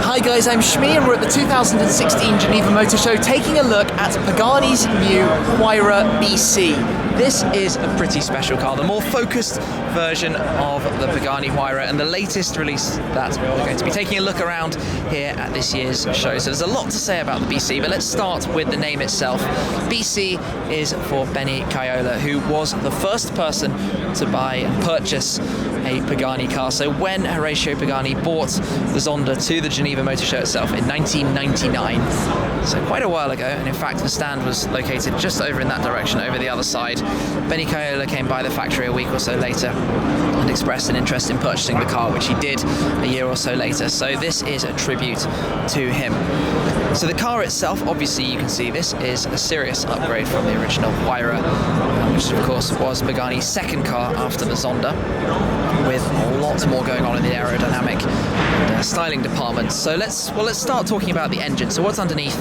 Hi guys, I'm Shmi and we're at the 2016 Geneva Motorshow taking a look at Pagani's new Huayra BC. This is a pretty special car, the more focused version of the Pagani Huayra and the latest release that we're going to be taking a look around here at this year's show. So there's a lot to say about the BC, but let's start with the name itself. BC is for Benny Caiola, who was the first person to buy and purchase a Pagani car. So when Horacio Pagani bought the Zonda to the Geneva Motorshow itself in 1999, so quite a while ago, and in fact the stand was located just over in that direction, over the other side, Benny Caiola came by the factory a week or so later and expressed an interest in purchasing the car, which he did a year or so later. So this is a tribute to him. So the car itself, obviously you can see this is a serious upgrade from the original Huayra, which of course was Pagani's second car after the Zonda, with a lot more going on in the aerodynamic and styling department. So let's start talking about the engine. So what's underneath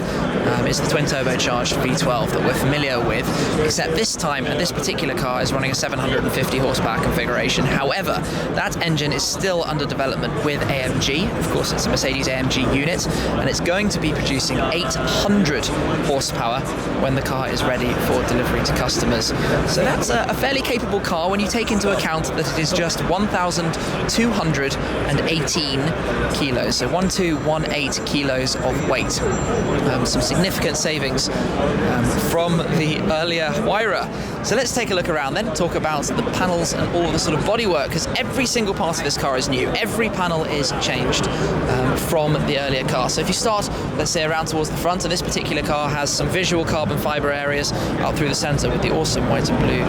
is the twin turbocharged V12 that we're familiar with, except this time and this particular car is running a 750 horsepower configuration. However, that engine is still under development with AMG. Of course, it's a Mercedes AMG unit, and it's going to be producing 800 horsepower when the car is ready for delivery to customers. So that's a fairly capable car when you take into account that it is just 1,218 kilos, so 1,218 kilos of weight. Some significant savings from the earlier Huayra. So let's take a look around then, talk about the panels and all of the sort of bodywork, because every single part of this car is new. Every panel is changed from the earlier car. So if you start, let's say, around towards the front, and this particular car has some visual carbon fibre areas out through the centre with the awesome white and blue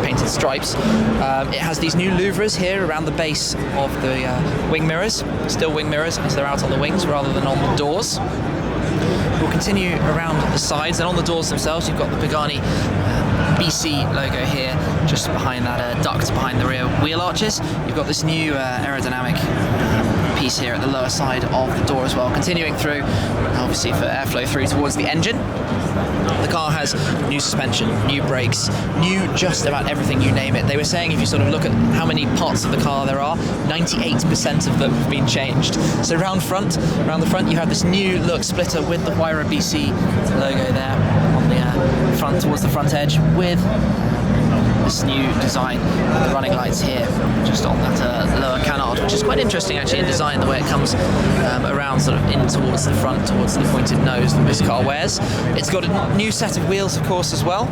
painted stripes. It has these new louvres here around the base of the wing mirrors, still wing mirrors as they're out on the wings rather than on the doors. We'll continue around the sides, and on the doors themselves you've got the Pagani BC logo here, just behind that duct behind the rear wheel arches. You've got this new aerodynamic piece here at the lower side of the door as well, continuing through, obviously for airflow through towards the engine. The car has new suspension, new brakes, new just about everything, you name it. They were saying if you sort of look at how many parts of the car there are, 98% of them have been changed. So around the front you have this new look splitter with the Huayra BC logo there on the front towards the front edge, with this new design with the running lights here just on that lower canard, which is quite interesting actually in design, the way it comes around sort of in towards the front, towards the pointed nose that this car wears. It's got a new set of wheels of course as well.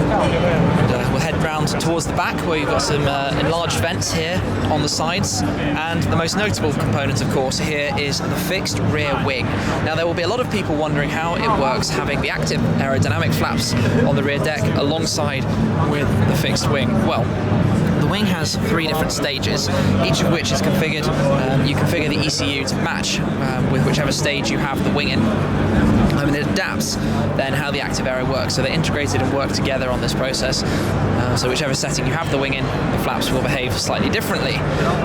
And we'll head round towards the back where you've got some enlarged vents here on the sides, and the most notable component of course here is the fixed rear wing. Now there will be a lot of people wondering how it works having the active aerodynamic flaps on the rear deck alongside with the fixed wing. Well, the wing has three different stages, each of which is configured. You configure the ECU to match with whichever stage you have the wing in. And it adapts then how the active aero works, so they're integrated and work together on this process. So whichever setting you have the wing in, the flaps will behave slightly differently.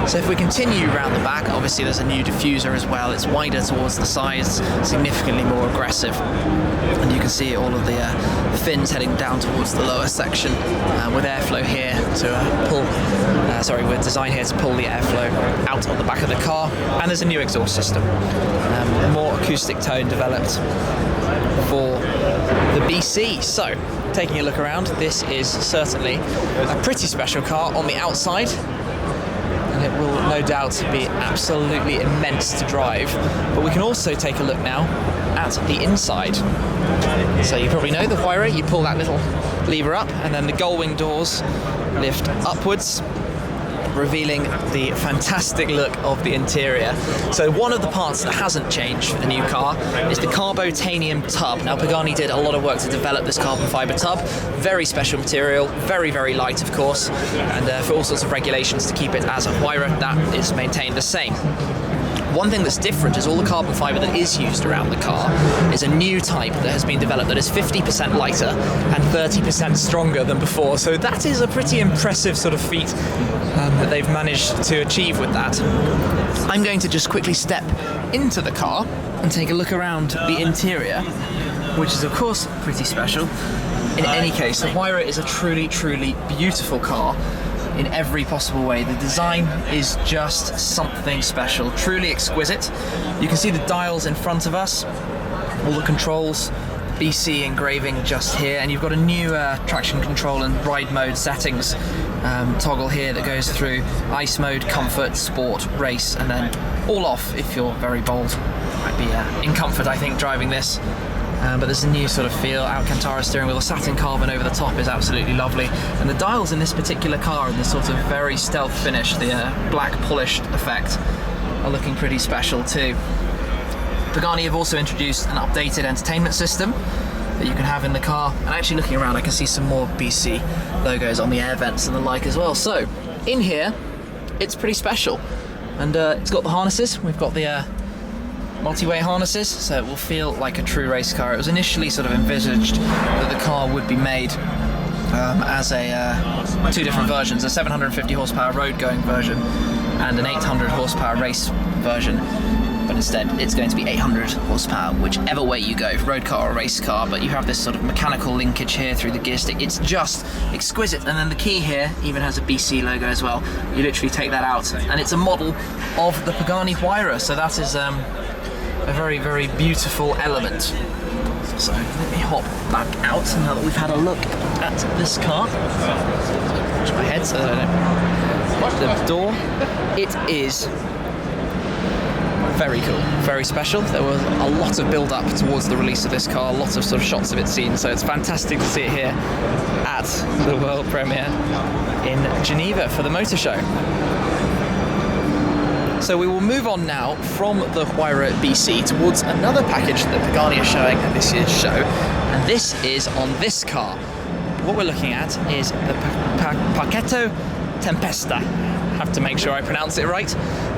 So if we continue around the back, obviously there's a new diffuser as well. It's wider towards the sides, significantly more aggressive. And you can see all of the fins heading down towards the lower section with airflow here to with design here to pull the airflow out of the back of the car. And there's a new exhaust system, more acoustic tone developed for the BC. So, taking a look around, this is certainly a pretty special car on the outside, and it will no doubt be absolutely immense to drive. But we can also take a look now at the inside. So you probably know the Huayra, you pull that little lever up and then the gull-wing doors lift upwards, revealing the fantastic look of the interior. So one of the parts that hasn't changed for the new car is the carbotanium tub. Now Pagani did a lot of work to develop this carbon fibre tub. Very special material, very, very light of course, and for all sorts of regulations to keep it as a Huayra, that is maintained the same. One thing that's different is all the carbon fibre that is used around the car is a new type that has been developed that is 50% lighter and 30% stronger than before. So that is a pretty impressive sort of feat that they've managed to achieve with that. I'm going to just quickly step into the car and take a look around the interior, which is of course pretty special. In any case, the Huayra is a truly, truly beautiful car. in every possible way. The design is just something special, truly exquisite. You can see the dials in front of us, all the controls, BC engraving just here, and you've got a new traction control and ride mode settings toggle here that goes through ice mode, comfort, sport, race, and then all off if you're very bold. Might be in comfort, I think, driving this. But there's a new sort of feel. Alcantara steering wheel, the satin carbon over the top is absolutely lovely, and the dials in this particular car in this sort of very stealth finish, the black polished effect, are looking pretty special too. Pagani have also introduced an updated entertainment system that you can have in the car, and actually looking around I can see some more BC logos on the air vents and the like as well. So in here it's pretty special, and it's got the harnesses. We've got the multi-way harnesses, so it will feel like a true race car. It was initially sort of envisaged that the car would be made as two different versions, a 750 horsepower road going version and an 800 horsepower race version, but instead it's going to be 800 horsepower whichever way you go, road car or race car. But you have this sort of mechanical linkage here through the gear stick. It's just exquisite, and then the key here even has a BC logo as well. You literally take that out and it's a model of the Pagani Huayra, so that is a very, very beautiful element. So let me hop back out now that we've had a look at this car. Watch my head so that I don't watch the door. It is very cool, very special. There was a lot of build up towards the release of this car, lots of sort of shots of it seen, so it's fantastic to see it here at the world premiere in Geneva for the motor show. So we will move on now from the Huayra BC towards another package that Pagani are showing at this year's show, and this is on this car. What we're looking at is the Pacchetto Tempesta. I have to make sure I pronounce it right.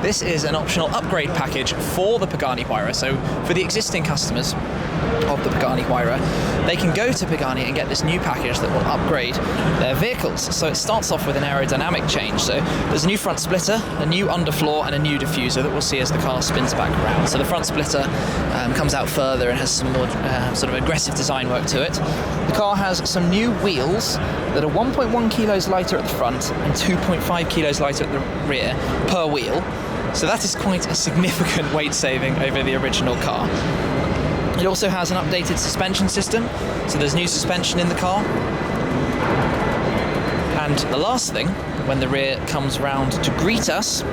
This is an optional upgrade package for the Pagani Huayra. So for the existing customers of the Pagani Huayra, they can go to Pagani and get this new package that will upgrade their vehicles. So it starts off with an aerodynamic change. So there's a new front splitter, a new underfloor, and a new diffuser that we'll see as the car spins back around. So the front splitter comes out further and has some more sort of aggressive design work to it. The car has some new wheels that are 1.1 kilos lighter at the front and 2.5 kilos lighter at the rear per wheel. So that is quite a significant weight saving over the original car. It also has an updated suspension system, so there's new suspension in the car. And the last thing, when the rear comes round to greet us,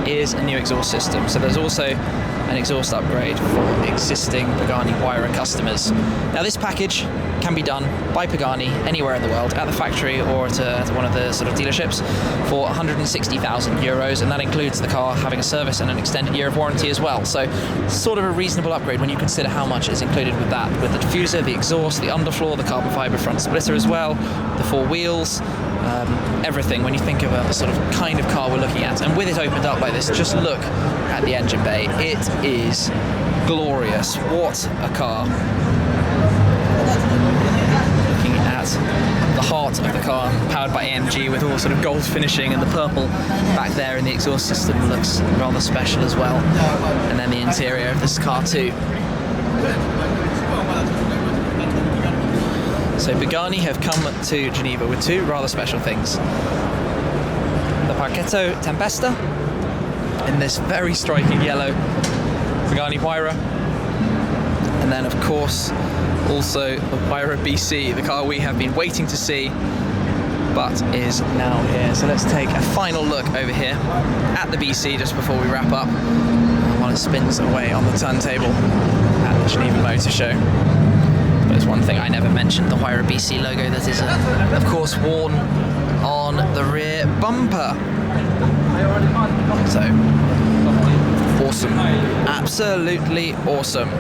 is a new exhaust system. So there's also an exhaust upgrade for existing Pagani Huayra customers. Now this package can be done by Pagani anywhere in the world, at the factory or at one of the sort of dealerships, for 160,000 euros, and that includes the car having a service and an extended year of warranty as well. So sort of a reasonable upgrade when you consider how much is included with that, with the diffuser, the exhaust, the underfloor, the carbon fibre front splitter as well, the four wheels, everything when you think of the sort of kind of car we're looking at. And with it opened up like this, just look at the engine bay. It is glorious. What a car. Looking at the heart of the car, powered by AMG with all sort of gold finishing, and the purple back there in the exhaust system looks rather special as well. And then the interior of this car too. So Pagani have come to Geneva with two rather special things. The Pacchetto Tempesta in this very striking yellow Pagani Huayra, and then of course also the Huayra BC, the car we have been waiting to see but is now here. So let's take a final look over here at the BC just before we wrap up, while it spins away on the turntable at the Geneva Motorshow. There's one thing I never mentioned, the Huayra BC logo that is of course worn on the rear bumper. So awesome, absolutely awesome.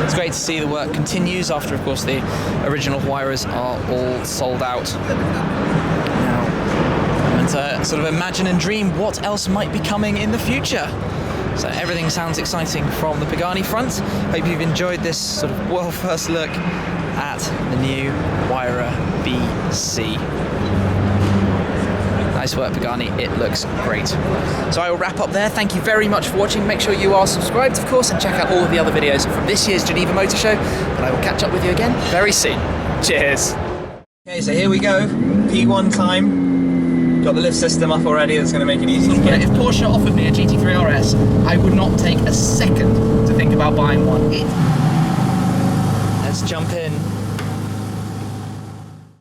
It's great to see the work continues after, of course, the original Huayras are all sold out now. And sort of imagine and dream what else might be coming in the future. So everything sounds exciting from the Pagani front. Hope you've enjoyed this sort of world first look at the new Huayra BC. Nice work, Pagani, it looks great. So I will wrap up there. Thank you very much for watching. Make sure you are subscribed, of course, and check out all of the other videos from this year's Geneva Motorshow. And I will catch up with you again very soon. Cheers. Okay, so here we go. P1 time. Got the lift system up already, that's going to make it easy to get. If Porsche offered me a GT3 RS, I would not take a second to think about buying one. Let's jump in.